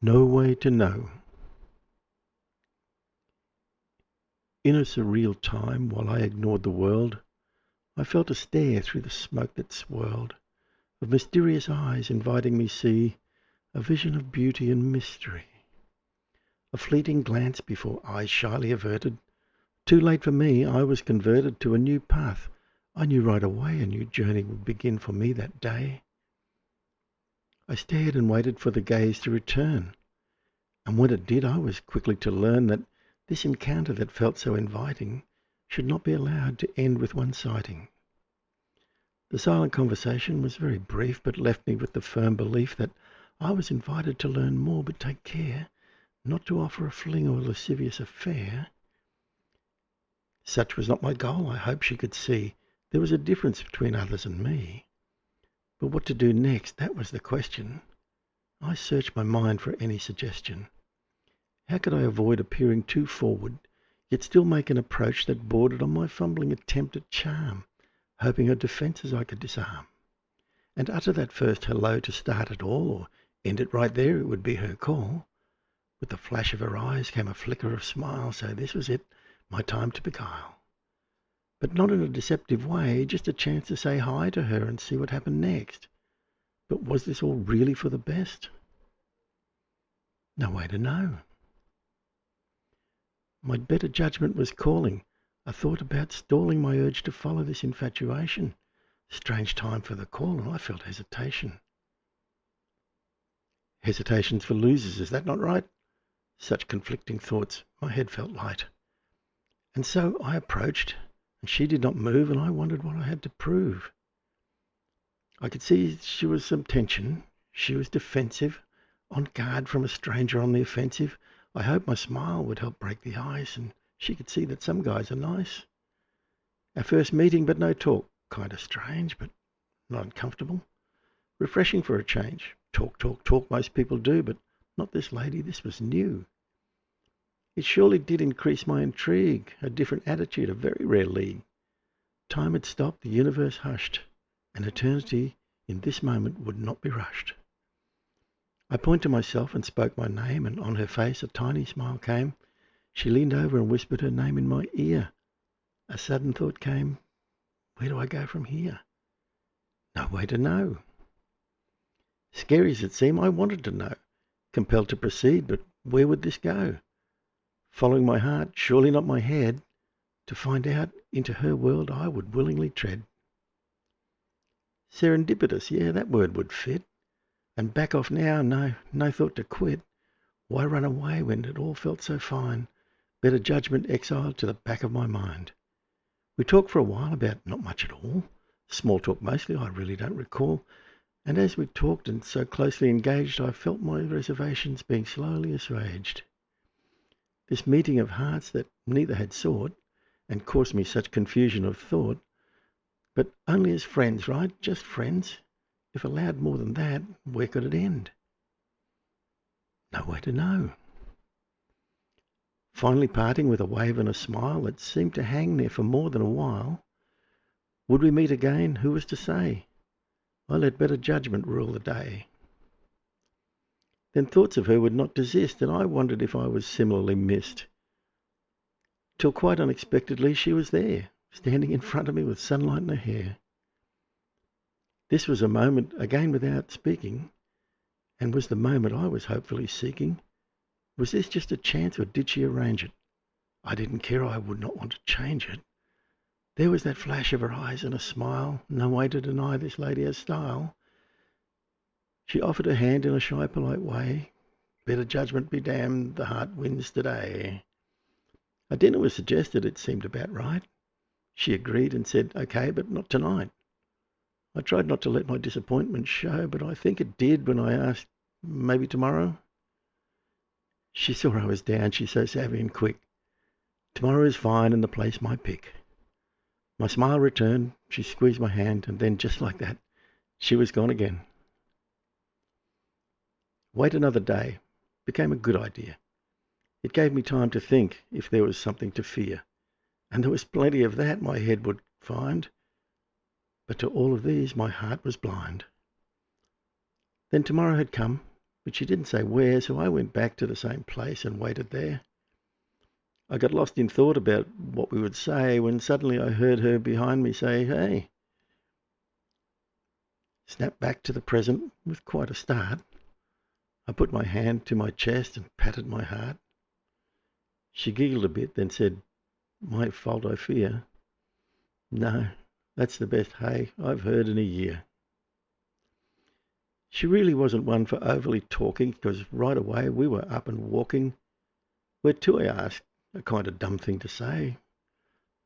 No way to know. In a surreal time, while I ignored the world, I felt a stare through the smoke that swirled, of mysterious eyes inviting me see a vision of beauty and mystery. A fleeting glance before eyes shyly averted. Too late for me, I was converted to a new path. I knew right away a new journey would begin for me that day. I stared and waited for the gaze to return, and when it did, I was quickly to learn that this encounter that felt so inviting should not be allowed to end with one sighting. The silent conversation was very brief, but left me with the firm belief that I was invited to learn more, but take care not to offer a fling or lascivious affair. Such was not my goal. I hope she could see there was a difference between others and me. But what to do next, that was the question. I searched my mind for any suggestion. How could I avoid appearing too forward, yet still make an approach that bordered on my fumbling attempt at charm, hoping her defences I could disarm, and utter that first hello to start it all, or end it right there, it would be her call. With the flash of her eyes came a flicker of smile, so this was it, my time to beguile. But not in a deceptive way, just a chance to say hi to her and see what happened next. But was this all really for the best? No way to know. My better judgment was calling. I thought about stalling my urge to follow this infatuation. Strange time for the call, and I felt hesitation. Hesitation's for losers, is that not right? Such conflicting thoughts, my head felt light. And so I approached, and she did not move, and I wondered what I had to prove. I could see she was some tension. She was defensive, on guard from a stranger on the offensive. I hoped my smile would help break the ice, and she could see that some guys are nice. Our first meeting, but no talk. Kind of strange, but not uncomfortable. Refreshing for a change. Talk, talk, talk, most people do, but not this lady. This was new. It surely did increase my intrigue. A different attitude, a very rare league. Time had stopped, the universe hushed, and eternity in this moment would not be rushed. I pointed to myself and spoke my name, and on her face a tiny smile came. She leaned over and whispered her name in my ear. A sudden thought came, where do I go from here? No way to know. Scary as it seemed, I wanted to know. Compelled to proceed, but where would this go? Following my heart, surely not my head. To find out, into her world I would willingly tread. Serendipitous, yeah, that word would fit. And back off now, no thought to quit. Why run away when it all felt so fine? Better judgment exiled to the back of my mind. We talked for a while about not much at all. Small talk mostly, I really don't recall. And as we talked and so closely engaged, I felt my reservations being slowly assuaged. This meeting of hearts that neither had sought, and caused me such confusion of thought, but only as friends, right? Just friends. If allowed more than that, where could it end? No way to know. Finally parting with a wave and a smile that seemed to hang there for more than a while. Would we meet again? Who was to say? I let better judgment rule the day. Then thoughts of her would not desist, and I wondered if I was similarly missed. Till quite unexpectedly she was there, standing in front of me with sunlight in her hair. This was a moment, again without speaking, and was the moment I was hopefully seeking. Was this just a chance, or did she arrange it? I didn't care, I would not want to change it. There was that flash of her eyes and a smile, no way to deny this lady has style. She offered her hand in a shy, polite way. Better judgment be damned, the heart wins today. A dinner was suggested, it seemed about right. She agreed and said, okay, but not tonight. I tried not to let my disappointment show, but I think it did when I asked, maybe tomorrow? She saw I was down, she's so savvy and quick. Tomorrow is fine and the place my pick. My smile returned, she squeezed my hand, and then just like that, she was gone again. Wait another day became a good idea. It gave me time to think if there was something to fear, and there was plenty of that my head would find. But to all of these my heart was blind. Then tomorrow had come, but she didn't say where, so I went back to the same place and waited there. I got lost in thought about what we would say when suddenly I heard her behind me say, "Hey." Snapped back to the present with quite a start. I put my hand to my chest and patted my heart. She giggled a bit, then said, "My fault, I fear." "No, that's the best hey I've heard in a year." She really wasn't one for overly talking, because right away we were up and walking. "Where to?" I asked, a kind of dumb thing to say.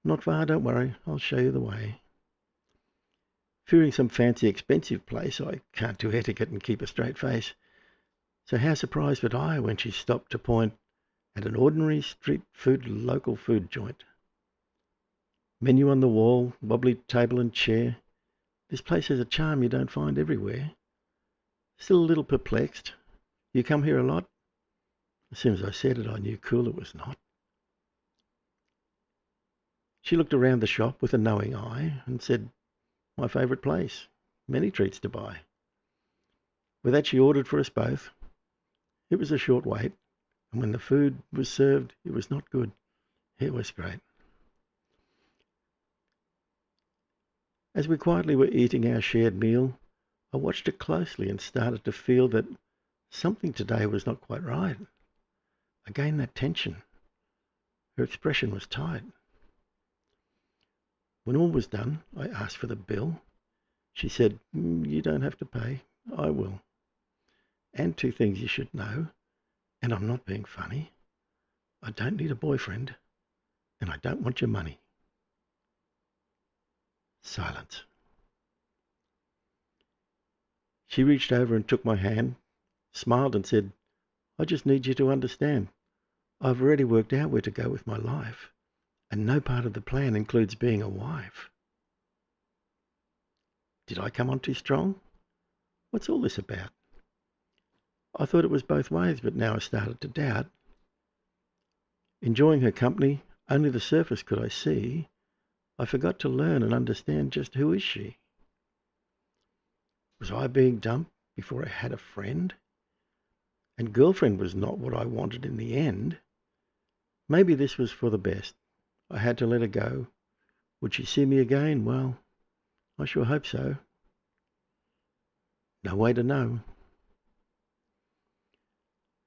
"Not far, don't worry, I'll show you the way." Fearing some fancy expensive place, I can't do etiquette and keep a straight face. So how surprised was I when she stopped to point at an ordinary street food local food joint. Menu on the wall, wobbly table and chair. This place has a charm you don't find everywhere. Still a little perplexed. "You come here a lot?" As soon as I said it, I knew cool it was not. She looked around the shop with a knowing eye and said, "My favourite place. Many treats to buy." With that she ordered for us both. It was a short wait, and when the food was served, it was not good. It was great. As we quietly were eating our shared meal, I watched her closely and started to feel that something today was not quite right. Again that tension. Her expression was tight. When all was done, I asked for the bill. She said, "You don't have to pay. I will. And two things you should know, and I'm not being funny. I don't need a boyfriend, and I don't want your money." Silence. She reached over and took my hand, smiled and said, "I just need you to understand. I've already worked out where to go with my life, and no part of the plan includes being a wife." Did I come on too strong? What's all this about? I thought it was both ways, but now I started to doubt. Enjoying her company, only the surface could I see. I forgot to learn and understand just who is she. Was I being dumped before I had a friend? And girlfriend was not what I wanted in the end. Maybe this was for the best. I had to let her go. Would she see me again? Well, I sure hope so. No way to know.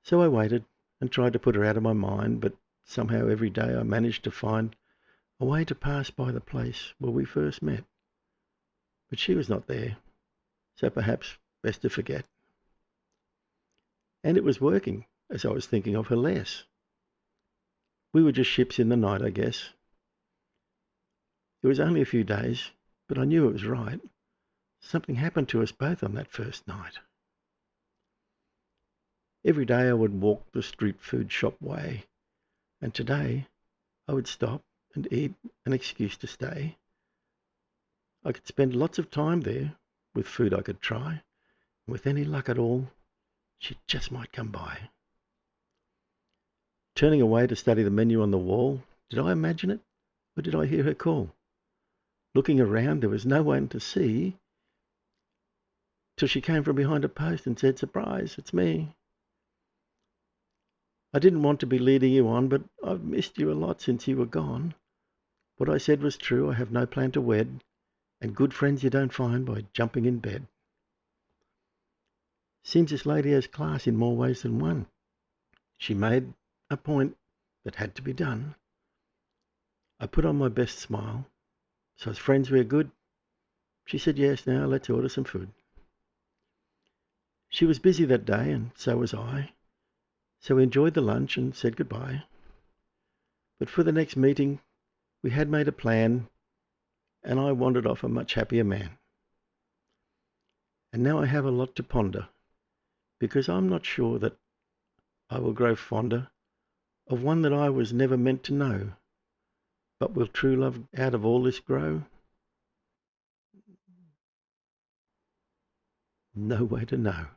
So I waited and tried to put her out of my mind, but somehow every day I managed to find a way to pass by the place where we first met. But she was not there, so perhaps best to forget. And it was working, as I was thinking of her less. We were just ships in the night, I guess. It was only a few days, but I knew it was right. Something happened to us both on that first night. Every day I would walk the street food shop way, and today I would stop and eat an excuse to stay. I could spend lots of time there with food I could try, and with any luck at all, she just might come by. Turning away to study the menu on the wall, did I imagine it, or did I hear her call? Looking around, there was no one to see, till she came from behind a post and said, "Surprise, it's me." I didn't want to be leading you on, but I've missed you a lot since you were gone. What I said was true, I have no plan to wed, and good friends you don't find by jumping in bed. Seems this lady has class in more ways than one. She made a point that had to be done. I put on my best smile. "So as friends we're good?" She said, "Yes, now let's order some food." She was busy that day, and so was I, so we enjoyed the lunch and said goodbye. But for the next meeting, we had made a plan, and I wandered off a much happier man. And now I have a lot to ponder, because I'm not sure that I will grow fonder of one that I was never meant to know. But will true love out of all this grow? No way to know.